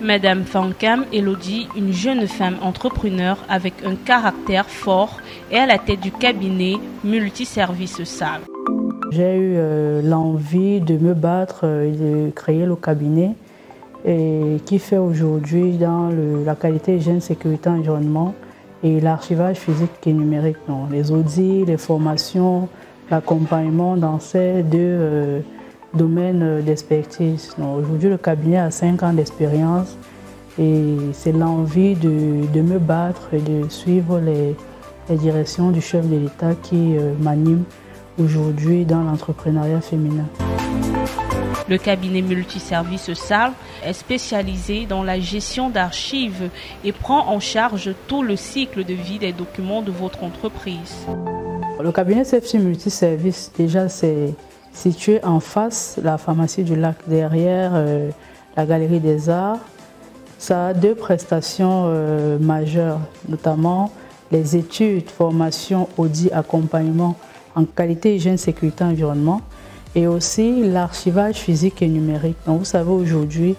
Madame Fankam Elodie, une jeune femme entrepreneur avec un caractère fort, est à la tête du cabinet multiservice SAL. J'ai eu l'envie de me battre et de créer le cabinet qui fait aujourd'hui dans la qualité, hygiène, sécurité, environnement et l'archivage physique et numérique. Donc, les audits, les formations, l'accompagnement dans ces deux domaines d'expertise. Aujourd'hui, le cabinet a 5 ans d'expérience et c'est l'envie de me battre et de suivre les directions du chef de l'État qui m'anime aujourd'hui dans l'entrepreneuriat féminin. Le cabinet multiservice SAL est spécialisé dans la gestion d'archives et prend en charge tout le cycle de vie des documents de votre entreprise. Le cabinet CFC Multiservice, déjà, c'est situé en face de la pharmacie du Lac, derrière la Galerie des Arts. Ça a 2 prestations majeures, notamment les études, formation, audit, accompagnement en qualité, hygiène, sécurité, environnement, et aussi l'archivage physique et numérique. Donc, vous savez aujourd'hui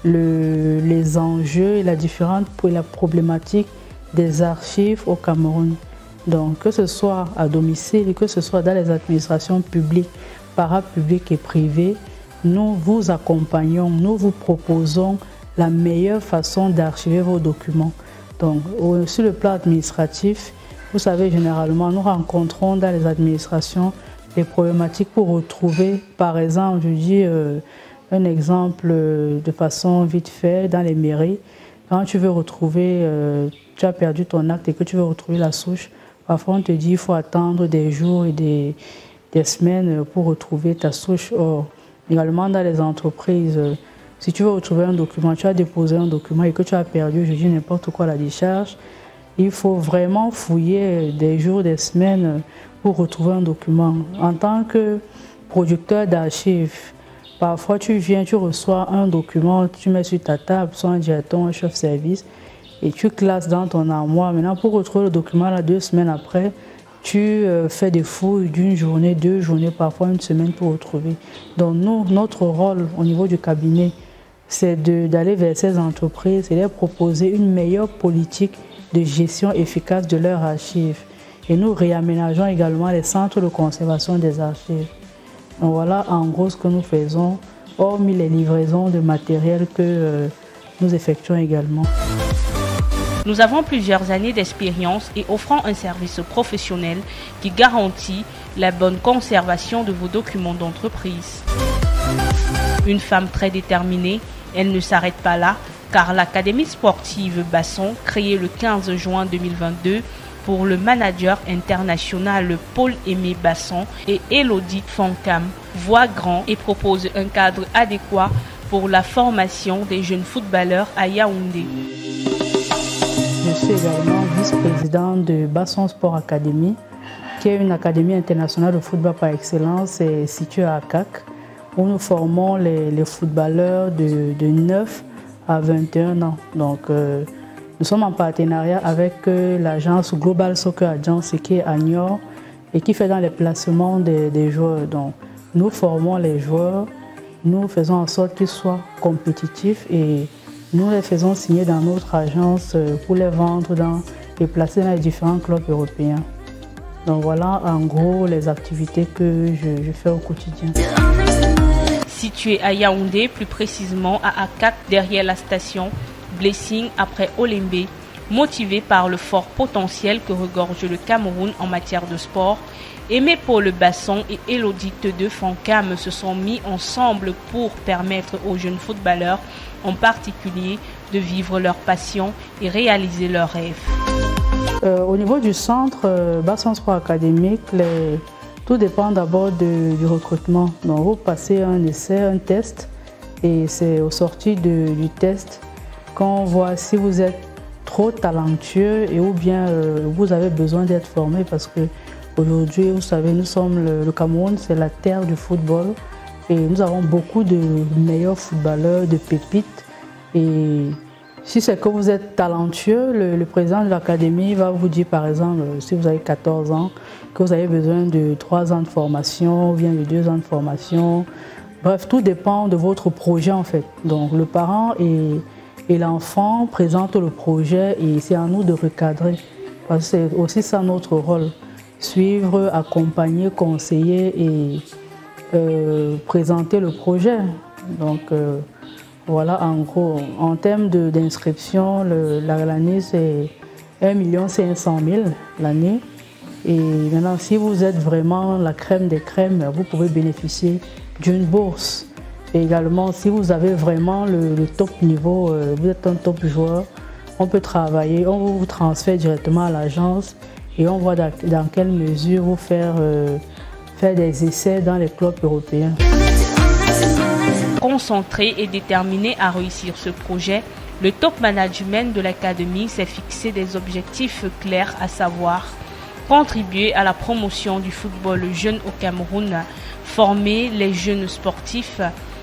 les enjeux et la problématique des archives au Cameroun. Donc, que ce soit à domicile, que ce soit dans les administrations publiques, parapubliques et privées, nous vous accompagnons, nous vous proposons la meilleure façon d'archiver vos documents. Donc, sur le plan administratif, vous savez, généralement, nous rencontrons dans les administrations des problématiques pour retrouver, par exemple, je dis un exemple de façon vite fait, dans les mairies, quand tu veux retrouver, tu as perdu ton acte et que tu veux retrouver la souche, parfois on te dit qu'il faut attendre des jours et des semaines pour retrouver ta souche. Or, également dans les entreprises, si tu veux retrouver un document, tu as déposé un document et que tu as perdu, je dis n'importe quoi, la décharge, il faut vraiment fouiller des jours, des semaines pour retrouver un document. En tant que producteur d'archives, parfois tu viens, tu reçois un document, tu mets sur ta table, soit un directeur, un chef service, et tu classes dans ton armoire. Maintenant, pour retrouver le document, là, 2 semaines après, tu fais des fouilles d'une journée, 2 journées, parfois 1 semaine pour retrouver. Donc nous, notre rôle au niveau du cabinet, c'est d'aller vers ces entreprises et leur proposer une meilleure politique de gestion efficace de leurs archives. Et nous réaménageons également les centres de conservation des archives. Donc voilà en gros ce que nous faisons, hormis les livraisons de matériel que nous effectuons également. Nous avons plusieurs années d'expérience et offrons un service professionnel qui garantit la bonne conservation de vos documents d'entreprise. Une femme très déterminée, elle ne s'arrête pas là, car l'Académie sportive Basson, créée le 15 juin 2022 pour le manager international Paul-Aimé Basson et Elodie Fankam, voit grand et propose un cadre adéquat pour la formation des jeunes footballeurs à Yaoundé. Je suis également vice-présidente de Basson Sport Academy, qui est une académie internationale de football par excellence située à CAC, où nous formons les footballeurs de 9 à 21 ans. Donc, nous sommes en partenariat avec l'agence Global Soccer Agency qui est à Niort et qui fait dans les placements des joueurs. Donc, nous formons les joueurs, nous faisons en sorte qu'ils soient compétitifs et nous les faisons signer dans notre agence pour les vendre et placer dans les différents clubs européens. Donc voilà en gros les activités que je fais au quotidien. Situé à Yaoundé, plus précisément à Akak, derrière la station Blessing après Olembe, motivé par le fort potentiel que regorge le Cameroun en matière de sport, Aimé Paul Basson et Elodie de Fankam se sont mis ensemble pour permettre aux jeunes footballeurs, en particulier, de vivre leur passion et réaliser leurs rêves. Au niveau du centre Basson Sport Académique, tout dépend d'abord du recrutement. Donc vous passez un essai, un test, et c'est au sorti du test qu'on voit si vous êtes trop talentueux et ou bien vous avez besoin d'être formé parce que aujourd'hui, vous savez, nous sommes le Cameroun, c'est la terre du football et nous avons beaucoup de meilleurs footballeurs, de pépites. Et si c'est que vous êtes talentueux, le président de l'académie va vous dire, par exemple, si vous avez 14 ans, que vous avez besoin de 3 ans de formation ou bien de 2 ans de formation. Bref, tout dépend de votre projet en fait. Donc le parent Et l'enfant présente le projet et c'est à nous de recadrer. Parce que c'est aussi ça notre rôle. Suivre, accompagner, conseiller et présenter le projet. Donc voilà, en gros, en termes d'inscription, l'année c'est 1 500 000 l'année. Et maintenant, si vous êtes vraiment la crème des crèmes, vous pouvez bénéficier d'une bourse. Et également, si vous avez vraiment le top niveau, vous êtes un top joueur, on peut travailler, on vous transfère directement à l'agence et on voit dans quelle mesure vous faire des essais dans les clubs européens. Concentré et déterminé à réussir ce projet, le top management de l'académie s'est fixé des objectifs clairs, à savoir contribuer à la promotion du football jeune au Cameroun, former les jeunes sportifs,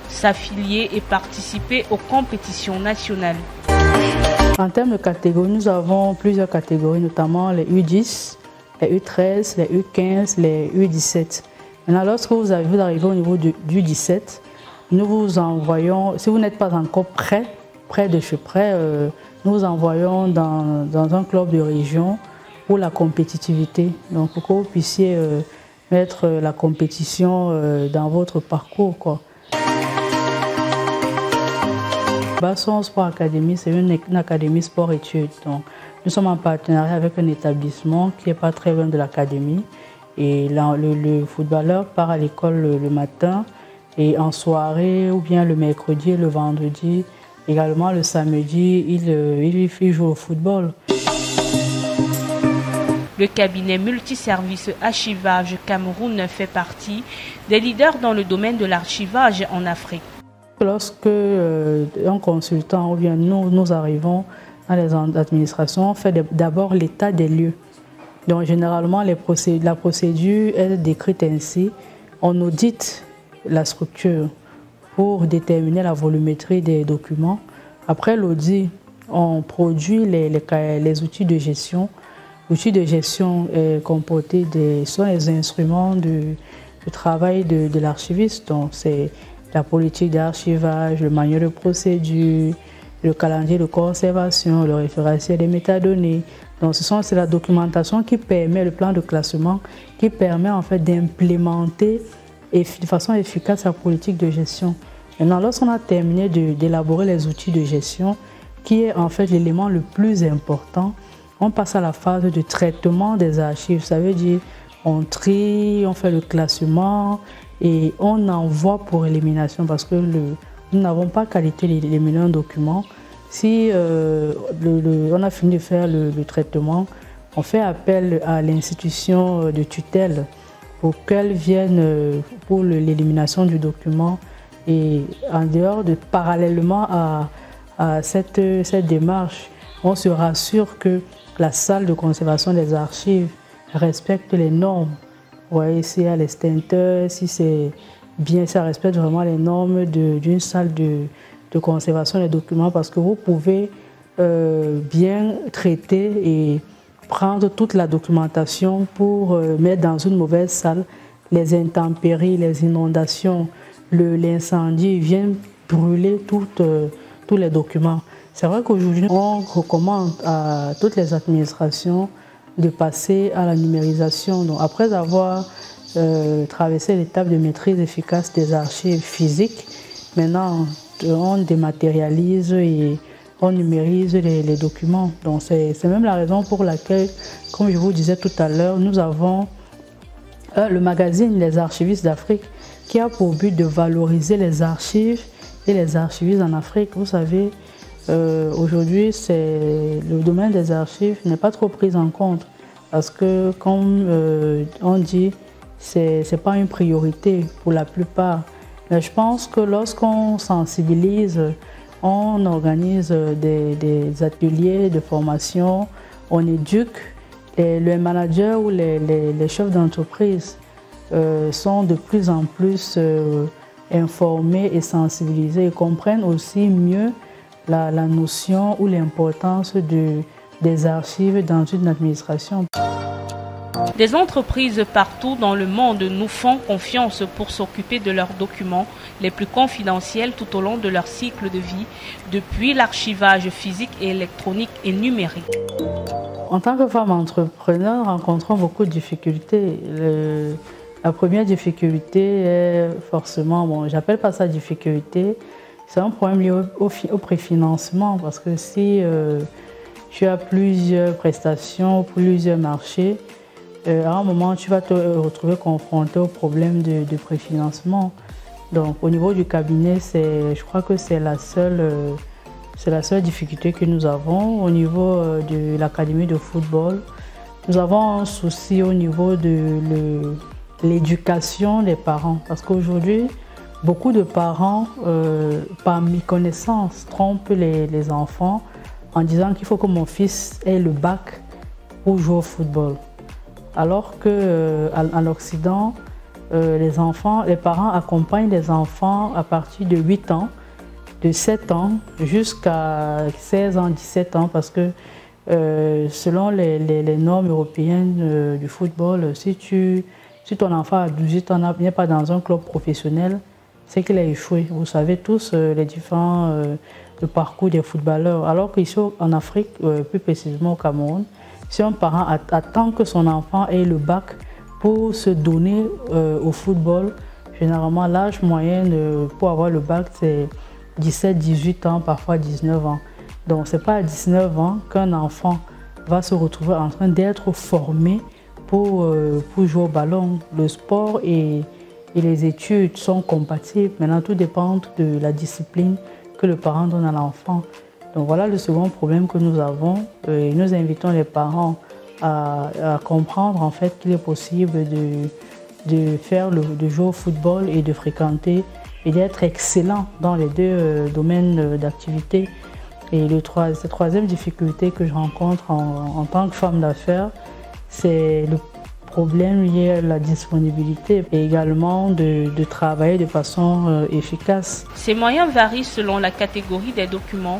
s'affilier et participer aux compétitions nationales. En termes de catégories, nous avons plusieurs catégories, notamment les U10, les U13, les U15, les U17. Maintenant, lorsque vous arrivez au niveau du 17, nous vous envoyons, si vous n'êtes pas encore près de chez près, nous vous envoyons dans un club de région pour la compétitivité. Donc, pour que vous puissiez mettre la compétition dans votre parcours, quoi. Basson Sport Academy, c'est une académie sport-études. Donc, nous sommes en partenariat avec un établissement qui n'est pas très loin de l'académie. Et là, le footballeur part à l'école le matin et en soirée, ou bien le mercredi et le vendredi, également le samedi, il joue au football. Le cabinet multiservice Archivage Cameroun fait partie des leaders dans le domaine de l'archivage en Afrique. Lorsque un consultant ou bien nous arrivons dans les administrations, on fait d'abord l'état des lieux. Donc généralement, la procédure est décrite ainsi. On audite la structure pour déterminer la volumétrie des documents. Après l'audit, on produit les outils de gestion. L'outil de gestion est comporté sont les instruments de travail de l'archiviste. Donc c'est la politique d'archivage, le manuel de procédure, le calendrier de conservation, le référentiel des métadonnées. Donc c'est la documentation qui permet, le plan de classement, qui permet en fait d'implémenter de façon efficace la politique de gestion. Maintenant, lorsqu'on a terminé d'élaborer les outils de gestion, qui est en fait l'élément le plus important, on passe à la phase de traitement des archives. Ça veut dire on trie, on fait le classement et on envoie pour élimination parce que nous n'avons pas qualité d'éliminer un document. Si on a fini de faire le traitement, on fait appel à l'institution de tutelle pour qu'elle vienne pour l'élimination du document. Et en dehors parallèlement à cette démarche, on se rassure que la salle de conservation des archives respecte les normes. Vous voyez, s'il y a l'extincteur, si c'est bien, ça respecte vraiment les normes d'une salle de conservation des documents parce que vous pouvez bien traiter et prendre toute la documentation pour mettre dans une mauvaise salle. Les intempéries, les inondations, l'incendie viennent brûler tous les documents. C'est vrai qu'aujourd'hui, on recommande à toutes les administrations de passer à la numérisation. Donc, après avoir traversé l'étape de maîtrise efficace des archives physiques, maintenant on dématérialise et on numérise les documents. Donc c'est même la raison pour laquelle, comme je vous disais tout à l'heure, nous avons le magazine Les Archivistes d'Afrique qui a pour but de valoriser les archives et les archivistes en Afrique. Vous savez, aujourd'hui, le domaine des archives n'est pas trop pris en compte parce que, comme on dit, c'est pas une priorité pour la plupart. Mais je pense que lorsqu'on sensibilise, on organise des ateliers de formation, on éduque, les managers ou les chefs d'entreprise sont de plus en plus informés et sensibilisés et comprennent aussi mieux la notion ou l'importance des archives dans une administration. Des entreprises partout dans le monde nous font confiance pour s'occuper de leurs documents les plus confidentiels tout au long de leur cycle de vie, depuis l'archivage physique et électronique et numérique. En tant que femme entrepreneur, nous rencontrons beaucoup de difficultés. La première difficulté est forcément, bon, j'appelle pas ça difficulté, c'est un problème lié au préfinancement, parce que si tu as plusieurs prestations, plusieurs marchés, à un moment tu vas te retrouver confronté au problème de préfinancement. Donc au niveau du cabinet, je crois que c'est la seule difficulté que nous avons. Au niveau de l'académie de football, nous avons un souci au niveau de l'éducation des parents. Parce qu'aujourd'hui, beaucoup de parents, par méconnaissance, trompent les enfants en disant qu'il faut que mon fils ait le bac pour jouer au football. Alors qu'en Occident, les parents accompagnent les enfants à partir de 8 ans, de 7 ans jusqu'à 16 ans, 17 ans, parce que selon les normes européennes du football, si ton enfant a 18 ans n'est pas dans un club professionnel, c'est qu'il a échoué. Vous savez tous les différents le parcours des footballeurs. Alors qu'ici en Afrique, plus précisément au Cameroun, si un parent attend que son enfant ait le bac pour se donner au football, généralement l'âge moyen pour avoir le bac c'est 17, 18 ans, parfois 19 ans. Donc ce n'est pas à 19 ans qu'un enfant va se retrouver en train d'être formé pour jouer au ballon. Le sport et les études sont compatibles. Maintenant, tout dépend de la discipline que le parent donne à l'enfant. Donc voilà le second problème que nous avons. Et nous invitons les parents à comprendre en fait qu'il est possible de jouer au football et de fréquenter et d'être excellent dans les deux domaines d'activité. Et la troisième difficulté que je rencontre en tant que femme d'affaires, c'est le problème lié à la disponibilité et également de travailler de façon efficace. Ces moyens varient selon la catégorie des documents,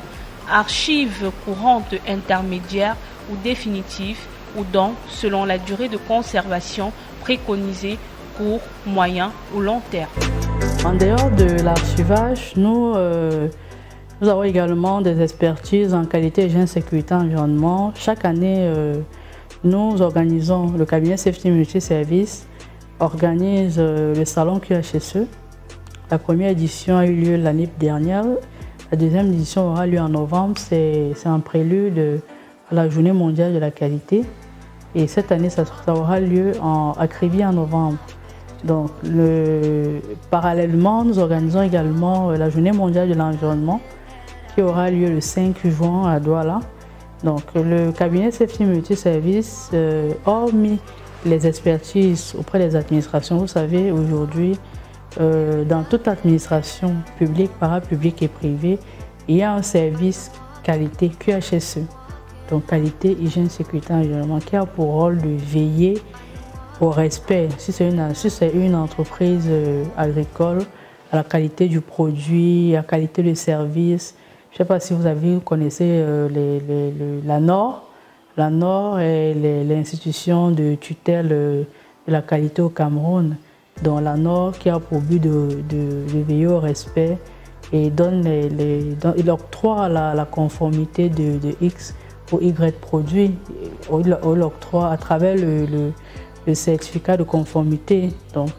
archives courantes, intermédiaires ou définitives, ou donc selon la durée de conservation préconisée, court, moyen ou long terme. En dehors de l'archivage, nous avons également des expertises en qualité, hygiène, sécurité, environnement. Chaque année, nous organisons, le cabinet Safety Multiservice organise le salon QHSE. La première édition a eu lieu l'année dernière. La deuxième édition aura lieu en novembre. C'est un prélude à la Journée mondiale de la qualité. Et cette année, ça aura lieu à Kribi en novembre. Donc, parallèlement, nous organisons également la Journée mondiale de l'environnement qui aura lieu le 5 juin à Douala. Donc, le cabinet Safety Multiservice, hormis les expertises auprès des administrations, vous savez, aujourd'hui, dans toute administration publique, parapublique et privée, il y a un service qualité QHSE, donc qualité, hygiène, sécurité, environnement, qui a pour rôle de veiller au respect, si c'est une entreprise agricole, à la qualité du produit, à la qualité du service. Je ne sais pas si vous connaissez la NOR. La NOR est l'institution de tutelle de la qualité au Cameroun. Donc la NOR qui a pour but de veiller au respect et il octroie la conformité de X ou Y produit. On l'octroie à travers le certificat de conformité. Donc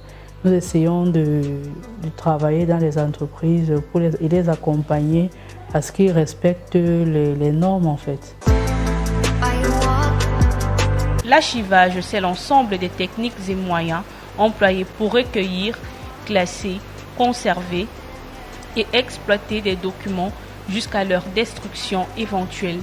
nous essayons de travailler dans les entreprises pour les accompagner à ce qu'ils respectent les normes en fait. L'archivage, c'est l'ensemble des techniques et moyens employés pour recueillir, classer, conserver et exploiter des documents jusqu'à leur destruction éventuelle.